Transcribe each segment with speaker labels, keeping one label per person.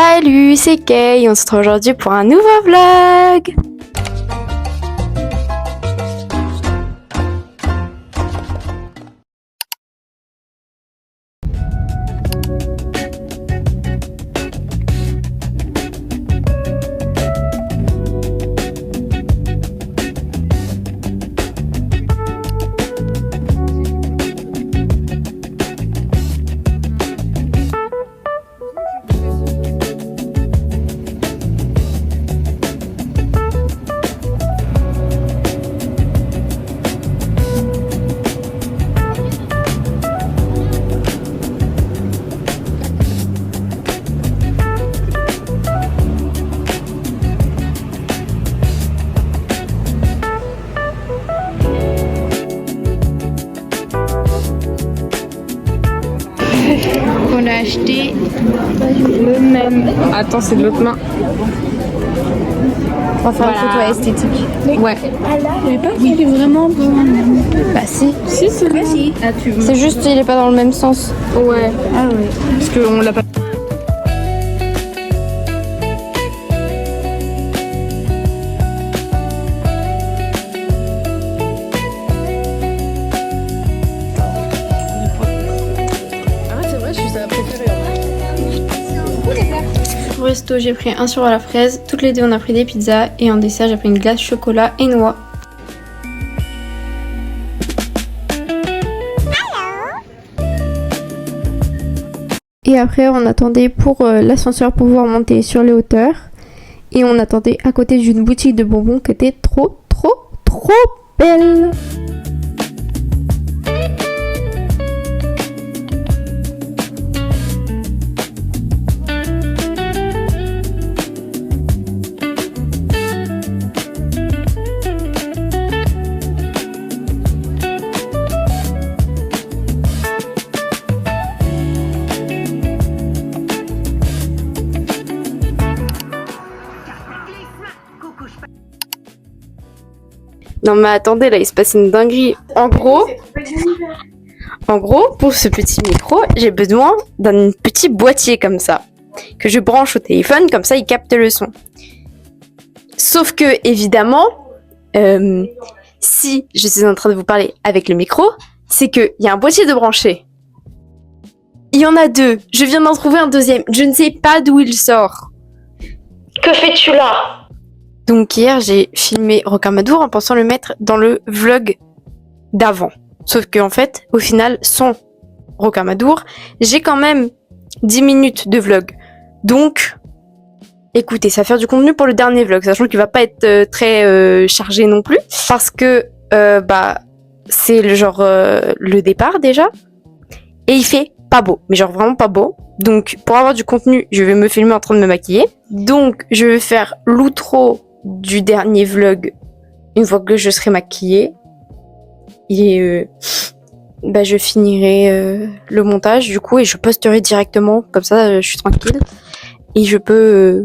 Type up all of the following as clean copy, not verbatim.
Speaker 1: Salut, c'est Kay, on se retrouve aujourd'hui pour un nouveau vlog.
Speaker 2: On a acheté le même. Attends, c'est de l'autre main.
Speaker 1: On va faire une photo esthétique.
Speaker 2: Ouais. Mais pas qu'il est vraiment bon.
Speaker 1: Bah si.
Speaker 2: Si, c'est vrai. Si. Ah,
Speaker 1: C'est juste il est pas dans le même sens.
Speaker 2: Ouais.
Speaker 1: Ah ouais.
Speaker 2: Parce qu'on l'a pas.
Speaker 1: Au resto, j'ai pris un sur à la fraise. Toutes les deux, on a pris des pizzas. Et en dessert, j'ai pris une glace chocolat et noix. Et après, on attendait pour l'ascenseur pour pouvoir monter sur les hauteurs. Et on attendait à côté d'une boutique de bonbons qui était trop belle. Non mais attendez, là il se passe une dinguerie. En gros, pour ce petit micro, j'ai besoin d'un petit boîtier comme ça, que je branche au téléphone, comme ça il capte le son. Sauf que, évidemment, si je suis en train de vous parler avec le micro, c'est qu'il y a un boîtier de branché. Il y en a deux, je viens d'en trouver un deuxième, je ne sais pas d'où il sort. Que fais-tu là ? Donc hier, j'ai filmé Rocamadour en pensant le mettre dans le vlog d'avant. Sauf qu'en fait, au final, sans Rocamadour, j'ai quand même 10 minutes de vlog. Donc, écoutez, ça va faire du contenu pour le dernier vlog, sachant qu'il va pas être très chargé non plus. Parce que, c'est le départ déjà. Et il fait pas beau, mais genre vraiment pas beau. Donc, pour avoir du contenu, je vais me filmer en train de me maquiller. Donc, je vais faire l'outro du dernier vlog une fois que je serai maquillée et je finirai le montage du coup et je posterai directement comme ça je suis tranquille et je peux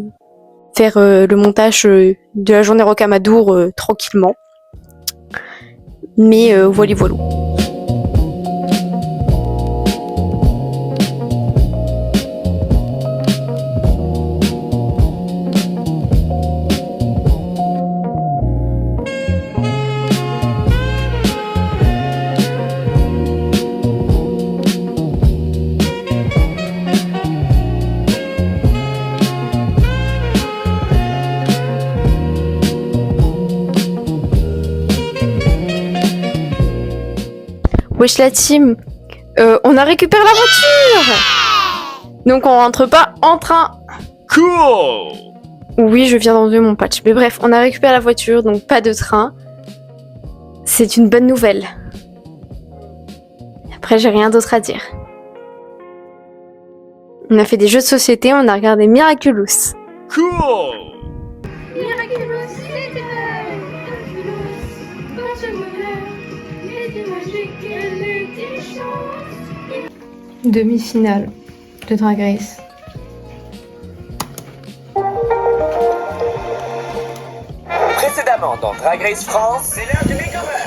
Speaker 1: faire le montage de la journée Rocamadour tranquillement mais voilà. Wesh la team, on a récupéré la voiture. Donc on rentre pas en train.
Speaker 3: Cool.
Speaker 1: Oui, je viens d'enlever mon patch. Mais bref, on a récupéré la voiture, donc pas de train. C'est une bonne nouvelle. Après, j'ai rien d'autre à dire. On a fait des jeux de société, on a regardé Miraculous.
Speaker 3: Cool. Demi-finale de Drag Race.
Speaker 4: Précédemment dans Drag Race France, c'est l'heure du makeover.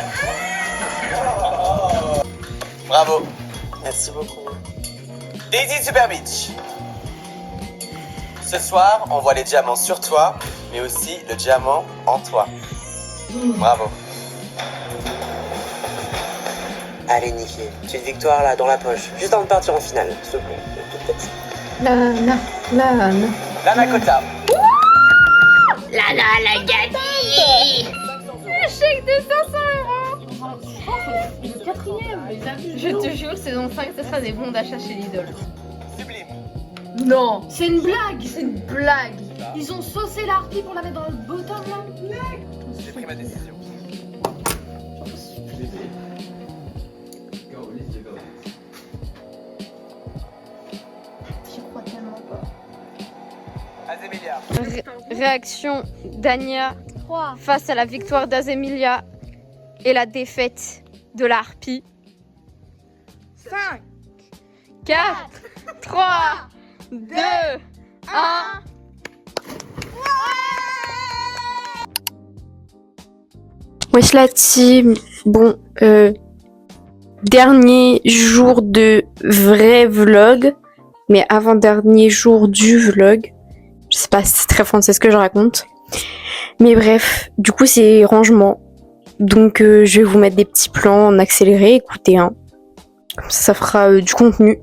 Speaker 4: Bravo. Merci beaucoup. Daisy Super Beach. Ce soir, on voit les diamants sur toi, mais aussi le diamant en toi. Bravo. Allez, Niki, petite victoire là dans la poche, juste avant de partir en finale, s'il te plaît.
Speaker 3: Lana.
Speaker 4: Lana Kota.
Speaker 2: Je te jure, saison 5, ce sera des bons d'achat chez Lidl.
Speaker 4: Sublime.
Speaker 2: Non, c'est une blague, c'est une blague. Ils ont saucé la harpie pour la mettre dans le bottom là.
Speaker 4: J'ai pris ma décision.
Speaker 2: J'y crois tellement pas.
Speaker 4: Azemilia.
Speaker 2: Réaction d'Ania face à la victoire d'Azemilia et la défaite de la harpie. 5, 4, 3, 2, 1.
Speaker 1: Wesh la team, bon, dernier jour de vrai vlog, mais avant-dernier jour du vlog. Je sais pas si c'est très français ce que je raconte. Mais bref, du coup c'est rangement. Donc je vais vous mettre des petits plans en accéléré, écoutez, hein. Comme ça fera du contenu.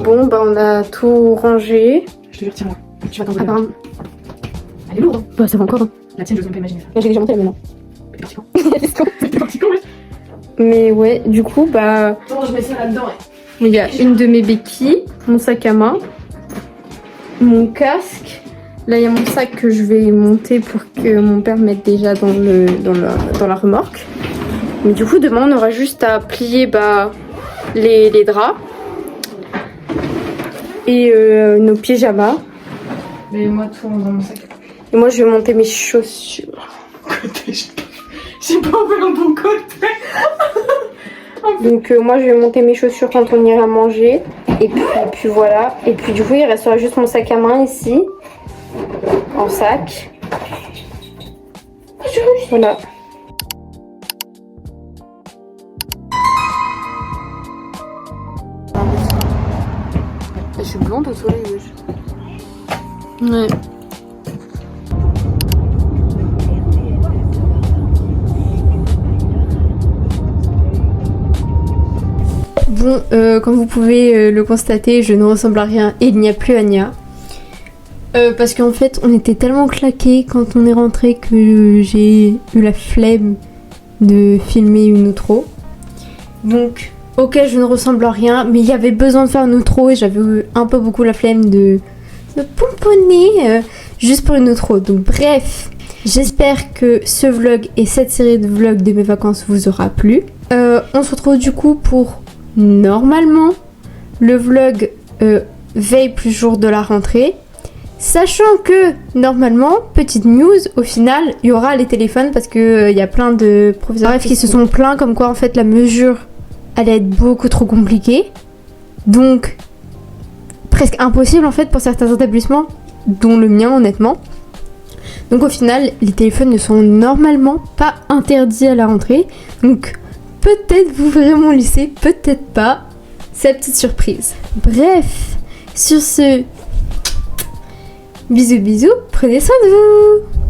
Speaker 1: Bon, bah on a tout rangé.
Speaker 5: Je te jure, tiens-moi. Tu vas t'en
Speaker 1: Ah, pardon.
Speaker 5: Elle est lourde, hein.
Speaker 1: Bah ça va encore. Hein.
Speaker 5: La tienne, je n'ose même pas imaginer ça.
Speaker 1: Là, j'ai déjà monté la mienne.
Speaker 5: Elle est partie quand Elle est partie quand, ouais.
Speaker 1: Mais ouais, du coup, bah
Speaker 5: Attends, je mets ça là-dedans, ouais.
Speaker 1: il y a une de mes béquilles, mon sac à main, mon casque. Là, il y a mon sac que je vais monter pour que mon père mette déjà dans la remorque. Mais du coup, demain, on aura juste à plier les draps et nos pyjamas.
Speaker 5: Mais moi, tout dans mon sac.
Speaker 1: Et moi, je vais monter mes chaussures.
Speaker 5: Côté, j'ai pas ouvert un bon côté.
Speaker 1: Donc moi, je vais monter mes chaussures quand on ira manger. Et puis voilà. Et puis du coup, il restera juste mon sac à main ici. En sac. Voilà. Je suis blonde au soleil, wesh. Ouais. Bon, comme vous pouvez le constater, je ne ressemble à rien et il n'y a plus Anya. Parce qu'en fait, on était tellement claqués quand on est rentré que j'ai eu la flemme de filmer une outro. Donc, ok, je ne ressemble à rien, mais il y avait besoin de faire une outro et j'avais eu un peu beaucoup la flemme de pomponner juste pour une outro. Donc bref, j'espère que ce vlog et cette série de vlogs de mes vacances vous aura plu. On se retrouve du coup pour normalement le vlog veille plus jour de la rentrée. Sachant que normalement, petite news, au final, il y aura les téléphones parce que il y a plein de professeurs qui se sont plaints comme quoi en fait la mesure allait être beaucoup trop compliquée. Donc presque impossible en fait pour certains établissements, dont le mien honnêtement. Donc au final, les téléphones ne sont normalement pas interdits à la rentrée. Donc peut-être vous verrez mon lycée, peut-être pas. C'est la petite surprise. Bref, sur ce, bisous bisous, prenez soin de vous.